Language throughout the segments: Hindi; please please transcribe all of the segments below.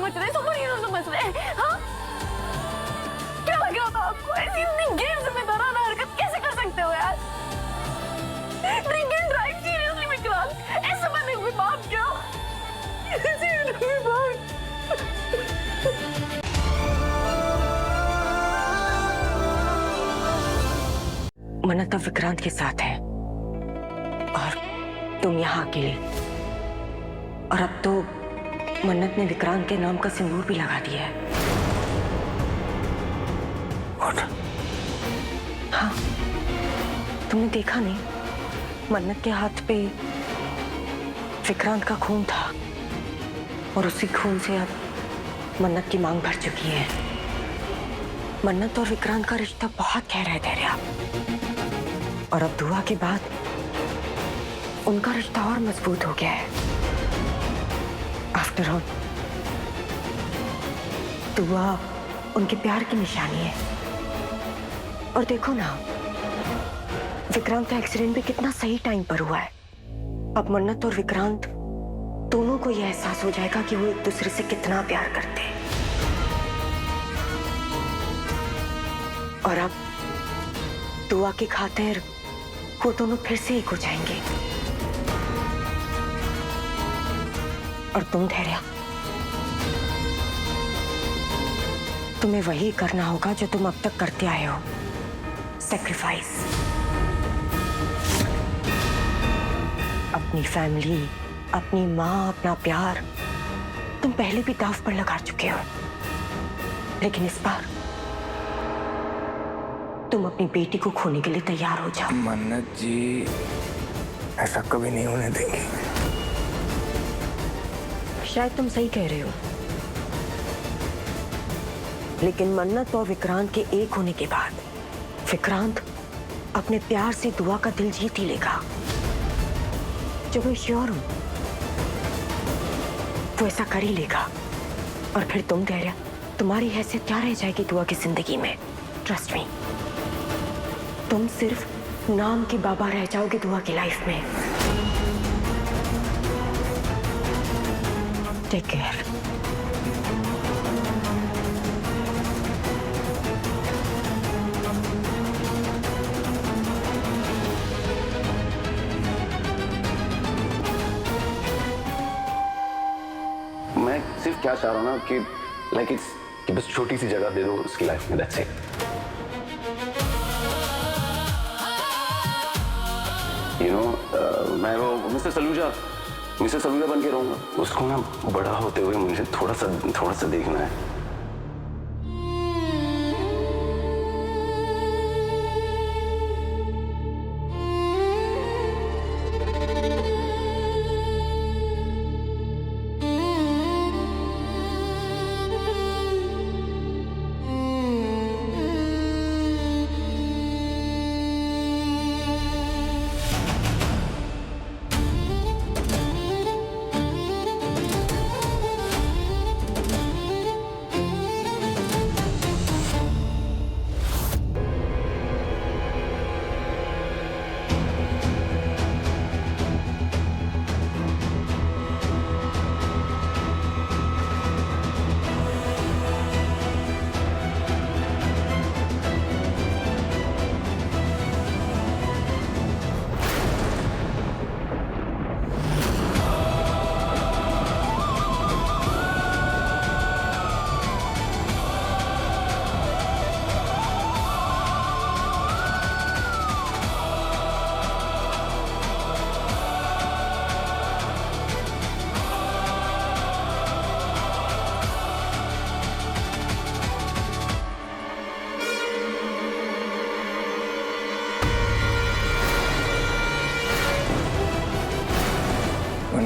समझ रहे, सुपर हीरो समझ रहे? हाँ, क्या लग रहा था आपको? ऐसी इतनी गैर जिम्मेदाराना हरकत कैसे कर सकते हो यार? Drink and drive, seriously Vikrant, ऐसे बने हुए बाप क्या? ऐसे बने हुए बाप। मन्नत अब विक्रांत के साथ है और तुम यहाँ अकेले। और अब तो मन्नत ने विक्रांत के नाम का सिंदूर भी लगा दिया है। और? हाँ, तुमने देखा नहीं? मन्नत के हाथ पे विक्रांत का खून था और उसी खून से अब मन्नत की मांग भर चुकी है। मन्नत और विक्रांत का रिश्ता बहुत गहरा है धैर्या, और अब दुआ के बाद उनका रिश्ता और मजबूत हो गया है। आफ्टर ऑल दुआ उनके प्यार की निशानी है। और देखो ना, विक्रांत का एक्सीडेंट भी कितना सही टाइम पर हुआ है। अब मन्नत और विक्रांत दोनों को यह एहसास हो जाएगा कि वो एक दूसरे से कितना प्यार करते हैं। और अब दुआ की खातिर वो दोनों फिर से एक हो जाएंगे। और तुम धैर्या, तुम्हें वही करना होगा जो तुम अब तक करते आए हो, सैक्रिफाइस। अपनी फैमिली, अपनी माँ, अपना प्यार तुम पहले भी दांव पर लगा चुके हो, लेकिन इस बार तुम अपनी बेटी को खोने के लिए तैयार हो जाओ। मन्नत जी, ऐसा कभी नहीं होने देंगे। शायद तुम सही कह रहे हो, लेकिन मन्नत और विक्रांत के एक होने के बाद विक्रांत अपने प्यार से दुआ का दिल जीत ही लेगा। जो मैं श्योर हूं वो ऐसा कर ही लेगा। और फिर तुम धैर्या, तुम्हारी हैसियत क्या रह जाएगी दुआ की जिंदगी में? ट्रस्ट मी, तुम सिर्फ नाम के बाबा रह जाओगे दुआ की लाइफ में। Take care. मैं सिर्फ क्या चाह रहा हूँ ना कि कि बस छोटी सी जगह दे दो उसकी लाइफ में, दैट्स इट। मैं वो मिस्टर सलूजा बन के रहूंगा। उसको ना बड़ा होते हुए मुझे थोड़ा सा देखना है।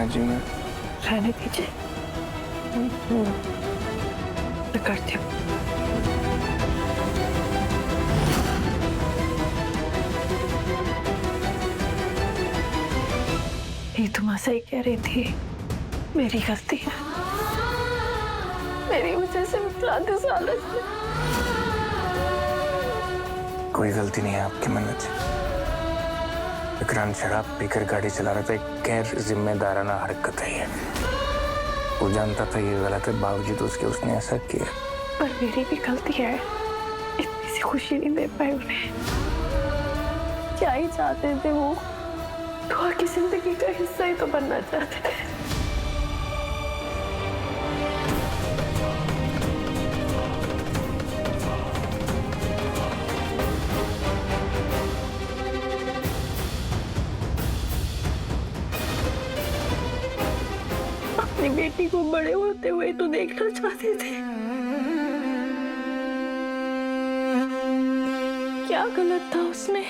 जी मैं रहने दीजिए, मैं करती हूँ। ये तुम सही कह रही थी, मेरी गलती है, मेरी वजह से विक्रांत इस हालत में। कोई गलती नहीं है आपकी मन्नत जी। विक्रांत शराब पीकर गाड़ी चला रहा था, एक गैर जिम्मेदाराना हरकत है ये। वो जानता था ये गलत है, बावजूद उसके उसने ऐसा किया। पर मेरी भी गलती है, इतनी सी खुशी नहीं दे पाई उन्हें। क्या ही चाहते थे वो, दुआ की जिंदगी का हिस्सा ही तो बनना चाहते थे। अपनी बेटी को बड़े होते हुए तो देखना चाहते थे। क्या गलत था उसमें?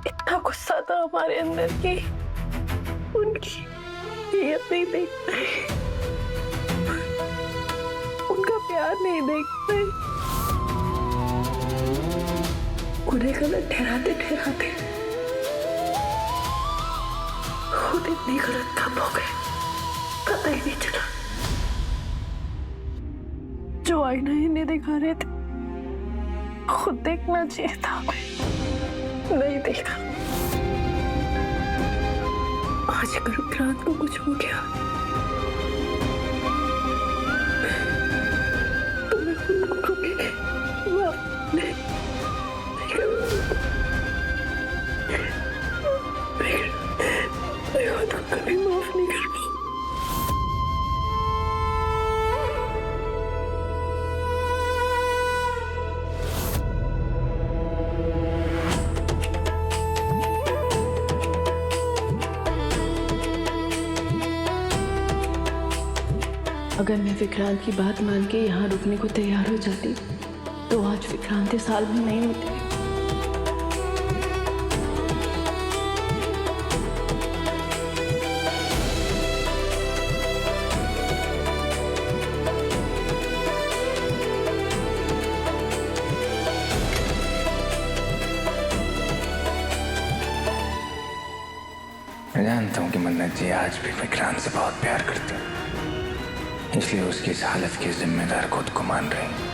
इतना गुस्सा था हमारे अंदर की उनकी नीयत नहीं देखते, उनका प्यार नहीं देखते, उन्हें गलत ठहराते ठहराते खुद इतनी गलत काम हो गए, पता ही नहीं चला। जो आईना इन्हें दिखा रहे थे खुद देखना चाहिए था, नहीं देखा। आज अगर विक्रांत को कुछ हो गया तो मैं उनको कभी माफ नहीं करूंगी। मैं उनको कभी माफ नहीं कर पाऊंगी। अगर मैं विक्रांत की बात मान के यहाँ रुकने को तैयार हो जाती तो आज विक्रांत इस साल भी नहीं होते। मैं जानता हूँ कि मन्नत जी आज भी विक्रांत से बहुत प्यार करती है, इसलिए उसकी इस हालत की जिम्मेदार खुद को मान रही है।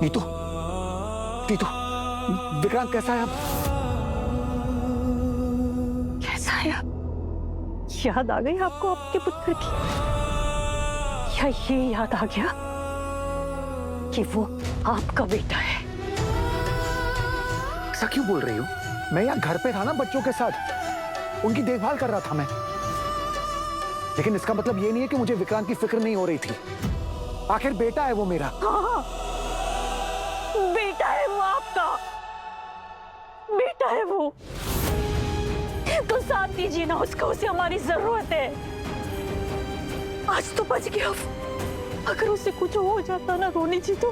नीतू, नीतू, विक्रांत कैसा है अब? कैसा है अब? याद आ गई आपको आपके पुत्र की, या ये याद आ गया कि वो आपका बेटा है? ऐसा क्यों बोल रही हो? मैं यहाँ घर पे था ना, बच्चों के साथ उनकी देखभाल कर रहा था मैं। लेकिन इसका मतलब ये नहीं है कि मुझे विक्रांत की फिक्र नहीं हो रही थी। आखिर बेटा है वो मेरा। हाँ, बेटा है वो आपका, बेटा है वो। तो साथ दीजिए ना उसको, उसे हमारी जरूरत है। आज तो बच गया, अगर उसे कुछ हो जाता ना रोनी जी तो।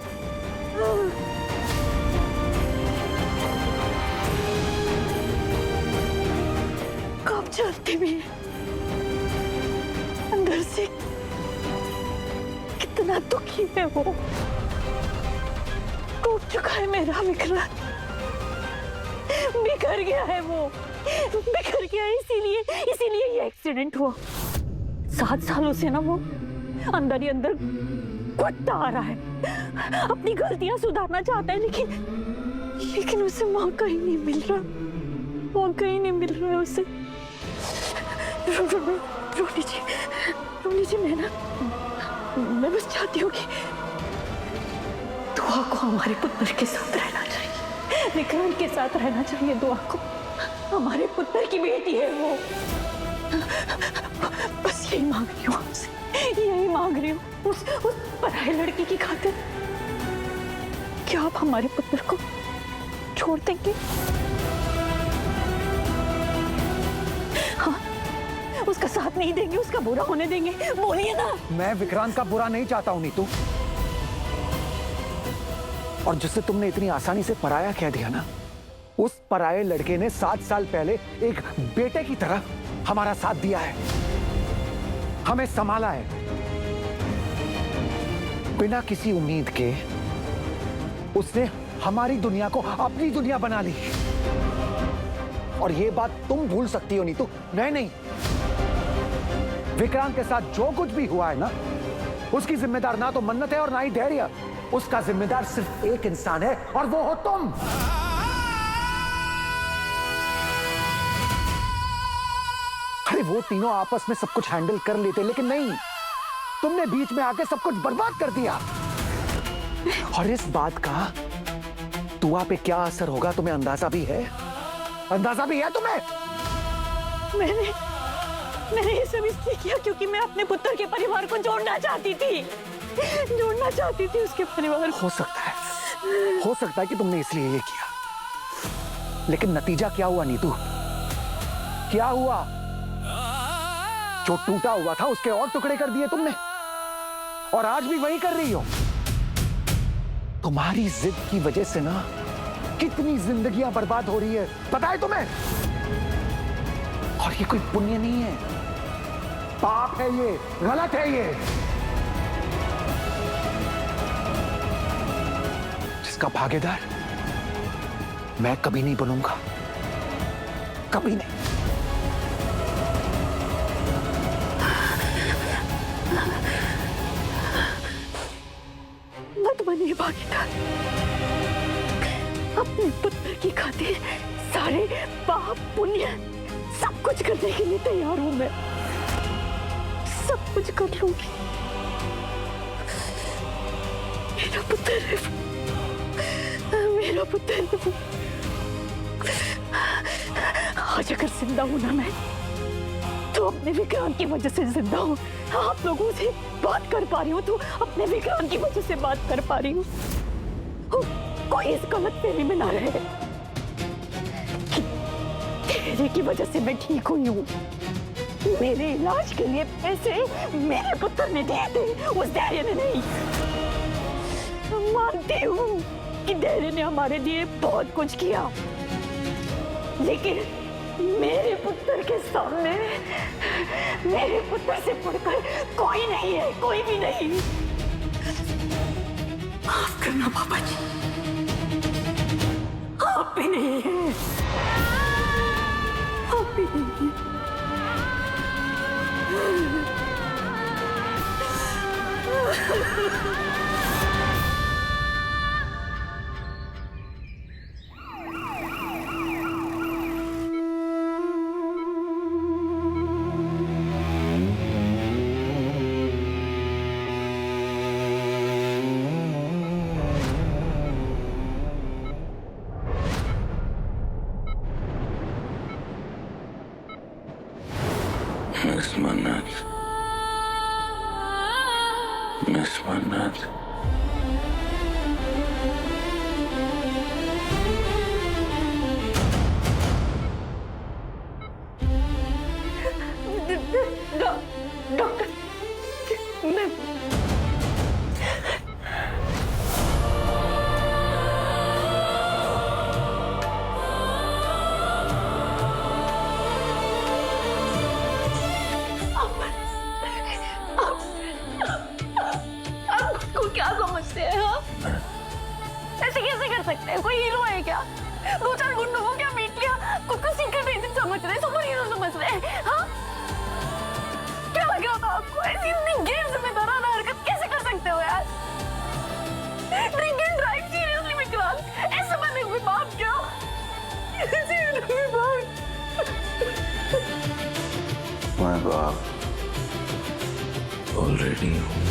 कब चलते भी अंदर से कितना दुखी है वो। टूट चुका है मेरा विक्रांत, बिखर गया है वो, बिखर गया है। इसीलिए ये एक्सीडेंट हुआ। 7 सालों से ना वो अंदर ही अंदर घुटता आ रहा है, अपनी गलतियां सुधारना चाहता है, लेकिन उसे मौका ही नहीं मिल रहा, मौका ही नहीं मिल रहा है उसे। रोनी जी मैं बस चाहती हूँ कि दुआ को हमारे पुत्र के साथ रहना चाहिए, विक्रांत के साथ रहना चाहिए। दुआ को, हमारे पुत्र की बेटी है वो। बस यही मांग रही हूँ आपसे, यही मांग रही हूँ उस पराये लड़की की खातिर। क्या आप हमारे पुत्र को छोड़ देंगे? हाँ, उसका साथ नहीं देंगे, उसका बुरा होने देंगे? बोलिए ना। मैं विक्रांत का बुरा नहीं चाहता हूं नीतू, और जिससे तुमने इतनी आसानी से पराया कह दिया ना, उस पराये लड़के ने 7 साल पहले एक बेटे की तरह हमारा साथ दिया है, हमें संभाला है, बिना किसी उम्मीद के उसने हमारी दुनिया को अपनी दुनिया बना ली। और ये बात तुम भूल सकती हो नीतू, मैं नहीं। विक्रांत के साथ जो कुछ भी हुआ है ना, उसकी जिम्मेदार ना तो मन्नत है और ना ही धैर्य। उसका जिम्मेदार सिर्फ एक इंसान है और वो हो तुम। अरे वो तीनों आपस में सब कुछ हैंडल कर लेते, लेकिन नहीं, तुमने बीच में आके सब कुछ बर्बाद कर दिया। और इस बात का तुआ पे क्या असर होगा तुम्हें अंदाजा भी है? अंदाजा भी है तुम्हें? मैंने ये सब इसलिए किया क्योंकि मैं अपने पुत्र के परिवार को जोड़ना चाहती थी, उसके परिवार को। हो सकता है कि तुमने इसलिए ये किया, लेकिन नतीजा क्या हुआ नीतू? क्या हुआ? जो टूटा हुआ था उसके और टुकड़े कर दिए तुमने, और आज भी वही कर रही हो। तुम्हारी जिद की वजह से ना कितनी जिंदगियां बर्बाद हो रही है, पता है तुम्हें? और ये कोई पुण्य नहीं है, पाप है, ये गलत है। ये जिसका भागीदार मैं कभी नहीं बनूंगा, कभी नहीं। मत बनिए भागीदार। अपने पुत्र की खातिर सारे पाप पुण्य सब कुछ करने के लिए तैयार हूं मैं, सब कुछ कर लूंगी। मेरा पुत्र है, मेरा पुत्र है। आज अगर जिंदा हूं ना मैं, तो अपने विक्रांत की वजह से जिंदा हूं। आप लोगों से बात कर पा रही हूँ तो अपने विक्रांत की वजह से बात कर पा रही हूँ। कोई इस गलत फहमी में ना रहे कि तेरे की वजह से मैं ठीक हुई हूँ। मेरे इलाज के लिए पैसे मेरे पुत्र ने दिए थे, उस धैर्य ने नहीं। मानती हूँ कि धैर्य ने हमारे लिए बहुत कुछ किया, लेकिन मेरे पुत्र के सामने मेरे पुत्र से बढ़कर कोई नहीं है, कोई भी नहीं। माफ करना पापा जी, आप भी नहीं है, आप भी नहीं है। मिस मन्नत, डॉक्टर, मैं आपको क्या समझते हैं? हाँ? ऐसे कैसे कर सकते हैं? कोई हीरो है क्या? दो चार गुंडों को क्या पीट लिया, कुछ सीक्रेट एजेंट समझ रहे, सुपर हीरो समझ रहे हैं? हाँ? क्या लग रहा था आपको? ऐसी इतनी गैर जिम्मेदाराना हरकत कैसे कर सकते हो यार? Drink and drive, seriously Vikrant, ऐसे बने हुए बाप क्या? सीरियसली बाप? मैं बाप ऑलरेडी हूँ।